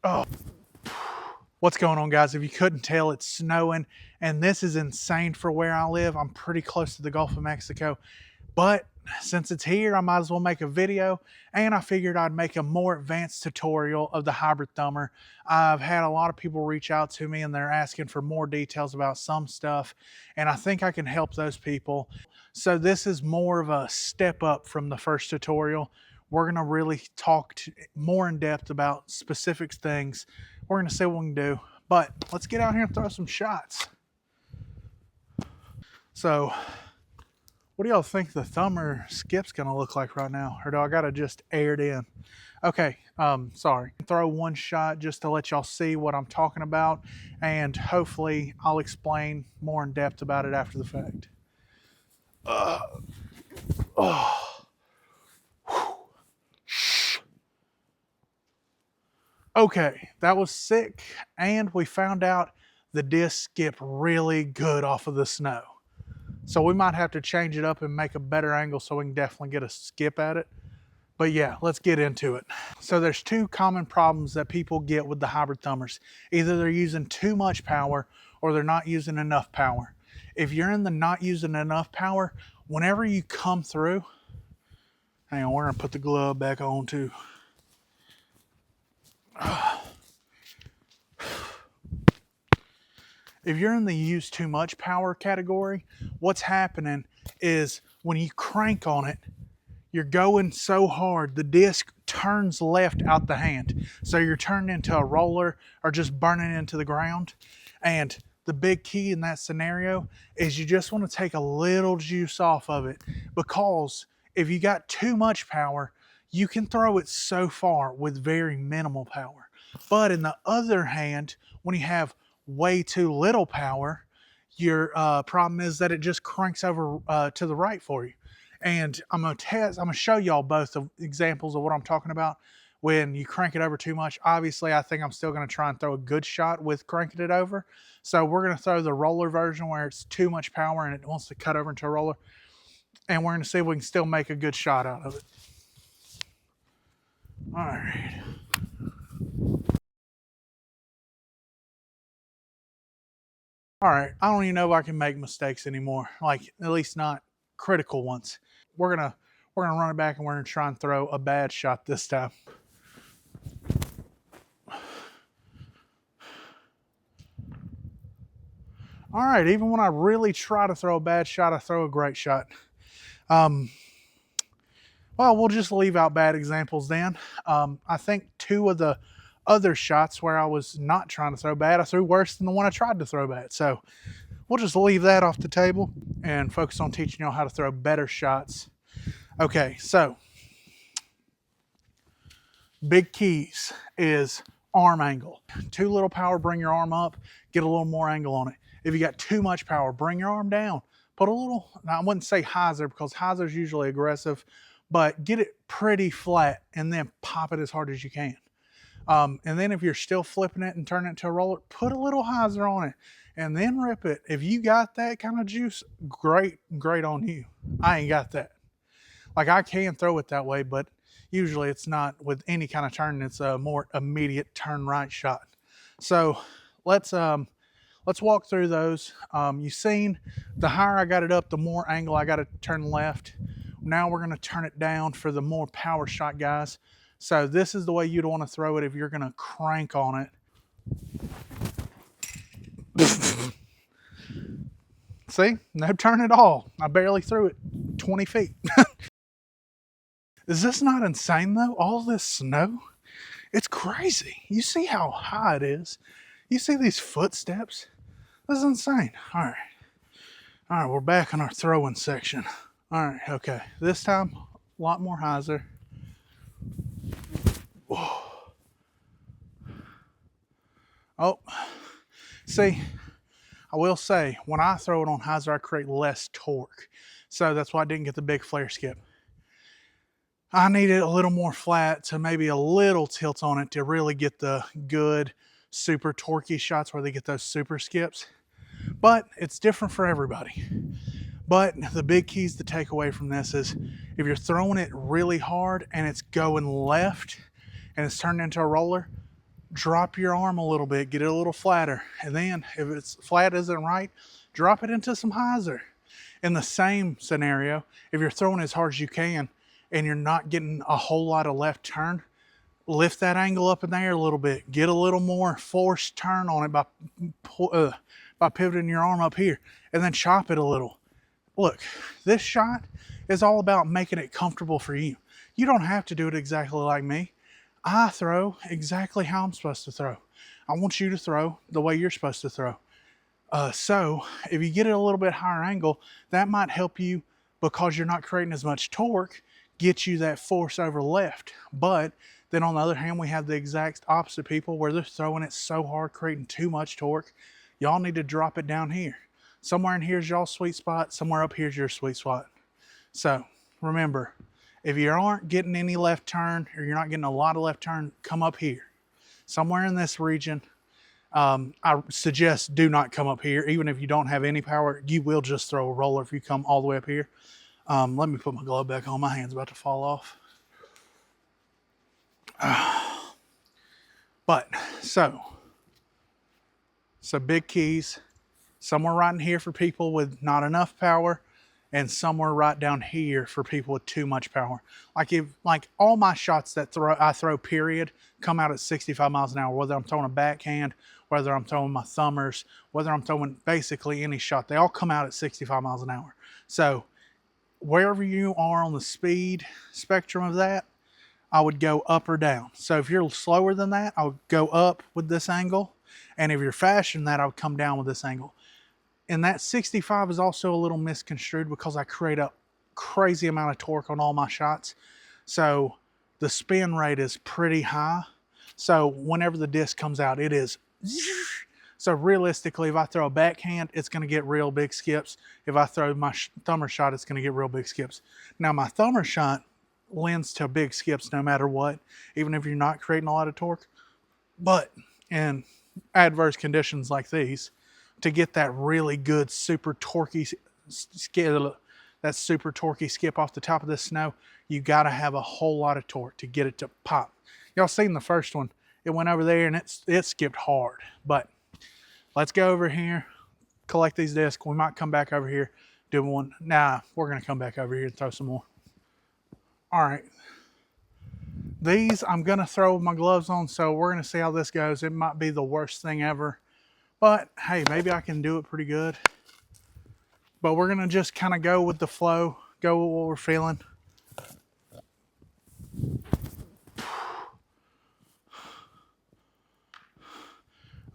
Oh, what's going on, guys? If you couldn't tell, it's snowing, and this is insane for where I live. I'm pretty close to the Gulf of Mexico, but since it's here, I might as well make a video, and I figured I'd make a more advanced tutorial of the hybrid thumber. I've had a lot of people reach out to me, and they're asking for more details about some stuff, and I think I can help those people. So this is more of a step up from the first tutorial. We're going to really talk more in depth about specific things. We're going to see what we can do, but let's get out here and throw some shots. So what do y'all think the thumber skip's going to look like right now? Or do I got to just air it in? Okay, sorry. Throw one shot just to let y'all see what I'm talking about, and hopefully I'll explain more in depth about it after the fact. Okay, that was sick, and we found out the disc skip really good off of the snow. So we might have to change it up and make a better angle so we can definitely get a skip at it. But yeah, let's get into it. So there's two common problems that people get with the hybrid thumbers. Either they're using too much power or they're not using enough power. If you're in the not using enough power, whenever you come through, hang on, we're gonna put the glove back on too. If you're in the use too much power category, what's happening is when you crank on it, you're going so hard, the disc turns left out the hand. So you're turning into a roller or just burning into the ground. And the big key in that scenario is you just want to take a little juice off of it, because if you got too much power, you can throw it so far with very minimal power. But in the other hand, when you have way too little power, your problem is that it just cranks over to the right for you. And I'm gonna show y'all both of examples of what I'm talking about. When you crank it over too much, obviously I think I'm still gonna try and throw a good shot with cranking it over. So we're gonna throw the roller version where it's too much power and it wants to cut over into a roller. And we're gonna see if we can still make a good shot out of it. All right. All right, I don't even know if I can make mistakes anymore, like at least not critical ones. We're gonna run it back and we're gonna try and throw a bad shot this time. All right, even when I really try to throw a bad shot, I throw a great shot. Well, we'll just leave out bad examples then. I think two of the other shots where I was not trying to throw bad, I threw worse than the one I tried to throw bad. So we'll just leave that off the table and focus on teaching y'all how to throw better shots. Okay, so big keys is arm angle. Too little power, bring your arm up, get a little more angle on it. If you got too much power, bring your arm down. Put a little, I wouldn't say hyzer because hyzer is usually aggressive, but get it pretty flat and then pop it as hard as you can. And then if you're still flipping it and turning it to a roller, put a little hyzer on it and then rip it. If you got that kind of juice, great on you. I ain't got that. Like, I can throw it that way, but usually it's not with any kind of turn. It's a more immediate turn right shot. So let's walk through those. You've seen the higher I got it up, the more angle I got to turn left. Now we're going to turn it down for the more power shot guys. So this is the way you'd want to throw it if you're going to crank on it. See, no turn at all. I barely threw it 20 feet. Is this not insane though? All this snow? It's crazy. You see how high it is? You see these footsteps? This is insane. All right, we're back in our throwing section. All right, okay. This time, a lot more hyzer. Oh, see, I will say, when I throw it on hyzer, I create less torque. So that's why I didn't get the big flare skip. I needed a little more flat to maybe a little tilt on it to really get the good, super torquey shots where they get those super skips. But it's different for everybody. But the big keys to take away from this is if you're throwing it really hard and it's going left and it's turned into a roller, drop your arm a little bit, get it a little flatter. And then if it's flat isn't right, drop it into some hyzer. In the same scenario, if you're throwing as hard as you can and you're not getting a whole lot of left turn, lift that angle up in the air a little bit. Get a little more forced turn on it by pivoting your arm up here, and then chop it a little. Look, this shot is all about making it comfortable for you. You don't have to do it exactly like me. I throw exactly how I'm supposed to throw. I want you to throw the way you're supposed to throw. So if you get it a little bit higher angle, that might help you because you're not creating as much torque, get you that force over left. But then on the other hand, we have the exact opposite people where they're throwing it so hard, creating too much torque. Y'all need to drop it down here. Somewhere in here is y'all's sweet spot. Somewhere up here is your sweet spot. So remember, if you aren't getting any left turn or you're not getting a lot of left turn, come up here. Somewhere in this region. I suggest do not come up here. Even if you don't have any power, you will just throw a roller if you come all the way up here. Let me put my glove back on. My hand's about to fall off. So big keys. Somewhere right in here for people with not enough power, and somewhere right down here for people with too much power. Like all my shots that I throw period come out at 65 miles an hour, whether I'm throwing a backhand, whether I'm throwing my thumbers, whether I'm throwing basically any shot, they all come out at 65 miles an hour. So wherever you are on the speed spectrum of that, I would go up or down. So if you're slower than that, I would go up with this angle. And if you're faster than that, I would come down with this angle. And that 65 is also a little misconstrued because I create a crazy amount of torque on all my shots. So the spin rate is pretty high. So whenever the disc comes out, it is. So realistically, if I throw a backhand, it's going to get real big skips. If I throw my thumber shot, it's going to get real big skips. Now my thumber shot lends to big skips no matter what, even if you're not creating a lot of torque. But in adverse conditions like these, to get that really good super torquey skip off the top of this snow, you got to have a whole lot of torque to get it to pop. Y'all seen the first one. It went over there and it skipped hard. But let's go over here, collect these discs. We might come back over here, do one. Nah, we're going to come back over here and throw some more. All right. These I'm going to throw with my gloves on, so we're going to see how this goes. It might be the worst thing ever. But, hey, maybe I can do it pretty good. But we're going to just kind of go with the flow, go with what we're feeling.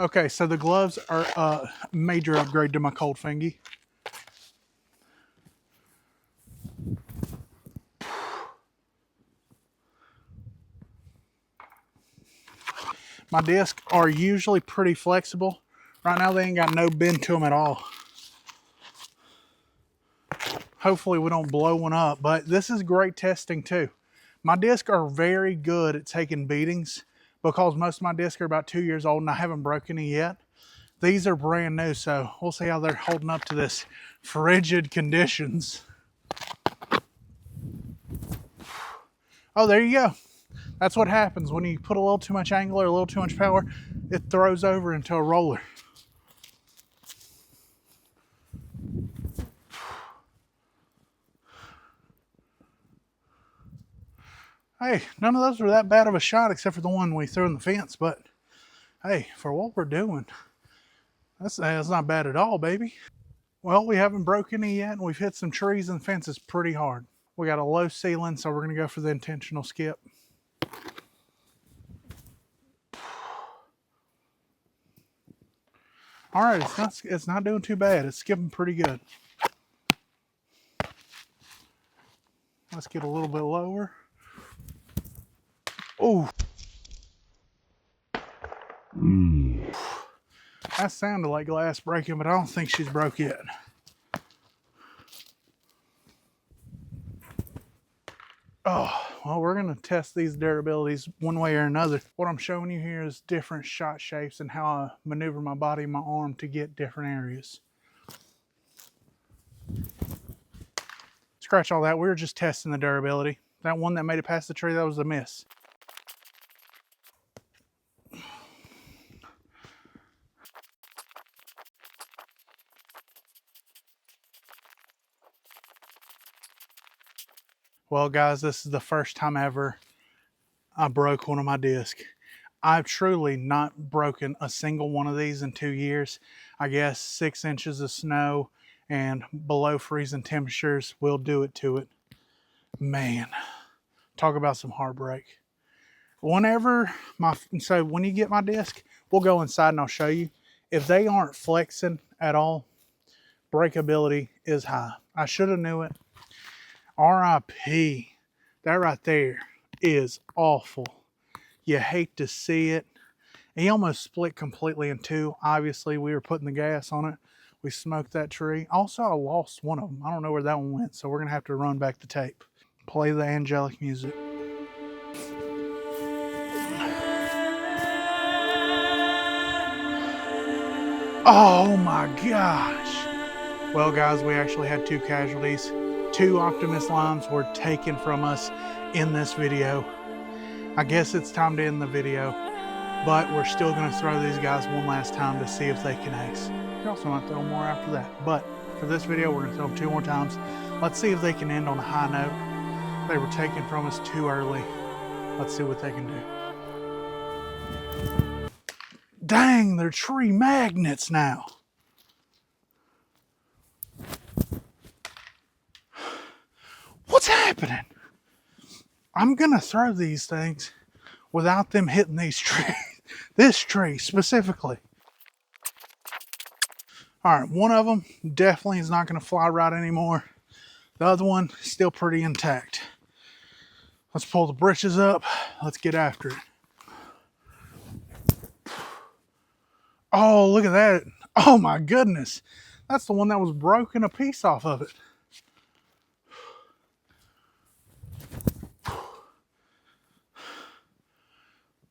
Okay, so the gloves are a major upgrade to my cold fingy. My discs are usually pretty flexible. Right now they ain't got no bend to them at all. Hopefully we don't blow one up, but this is great testing too. My discs are very good at taking beatings because most of my discs are about 2 years old and I haven't broken any yet. These are brand new, so we'll see how they're holding up to this frigid conditions. Oh, there you go. That's what happens when you put a little too much angle or a little too much power, it throws over into a roller. Hey, none of those were that bad of a shot except for the one we threw in the fence, but hey, for what we're doing, that's not bad at all, baby. Well, we haven't broke any yet, and we've hit some trees and fences pretty hard. We got a low ceiling, so we're going to go for the intentional skip. All right, it's not doing too bad. It's skipping pretty good. Let's get a little bit lower. Oh. That sounded like glass breaking, but I don't think she's broke yet. Oh, well, we're going to test these durabilities one way or another. What I'm showing you here is different shot shapes and how I maneuver my body and my arm to get different areas. Scratch all that. We were just testing the durability. That one that made it past the tree, that was a miss. Well, guys, this is the first time ever I broke one of my discs. I've truly not broken a single one of these in 2 years. I guess 6 inches of snow and below freezing temperatures will do it to it. Man, talk about some heartbreak. So when you get my disc, we'll go inside and I'll show you. If they aren't flexing at all, breakability is high. I should have knew it. RIP. That right there is awful. You hate to see it. He almost split completely in two. Obviously, we were putting the gas on it. We smoked that tree. Also, I lost one of them. I don't know where that one went, so we're going to have to run back the tape. Play the angelic music. Oh my gosh. Well, guys, we actually had 2 casualties. 2 Optimus lines were taken from us in this video. I guess it's time to end the video, but we're still going to throw these guys one last time to see if they can ace. We also might throw more after that, but for this video, we're going to throw them 2 more times. Let's see if they can end on a high note. They were taken from us too early. Let's see what they can do. Dang, they're tree magnets now. What's happening? I'm going to throw these things without them hitting these trees. This tree specifically. All right, one of them definitely is not going to fly right anymore. The other one still pretty intact. Let's pull the britches up. Let's get after it. Oh, look at that. Oh my goodness. That's the one that was broken a piece off of it.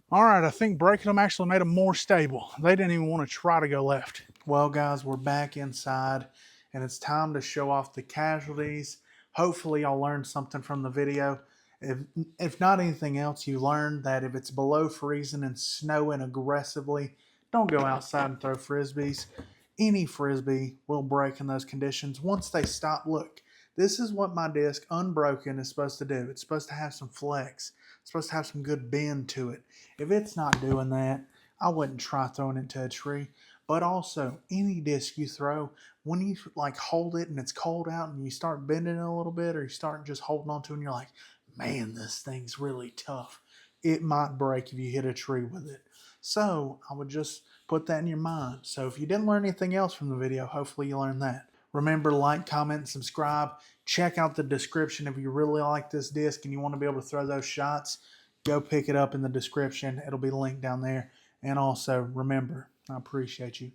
All right, I think breaking them actually made them more stable. They didn't even want to try to go left. Well, guys, we're back inside, and it's time to show off the casualties. Hopefully, y'all learned something from the video. If not anything else, you learned that if it's below freezing and snowing aggressively, don't go outside and throw frisbees. Any frisbee will break in those conditions. Once they stop, look, this is what my disc, unbroken, is supposed to do. It's supposed to have some flex. It's supposed to have some good bend to it. If it's not doing that, I wouldn't try throwing it to a tree. But also, any disc you throw, when you like hold it and it's cold out and you start bending it a little bit, or you start just holding on to it and you're like, man, this thing's really tough, it might break if you hit a tree with it. So I would just put that in your mind. So if you didn't learn anything else from the video, hopefully you learned that. Remember to like, comment, and subscribe. Check out the description if you really like this disc and you want to be able to throw those shots. Go pick it up in the description. It'll be linked down there. And also, remember, I appreciate you.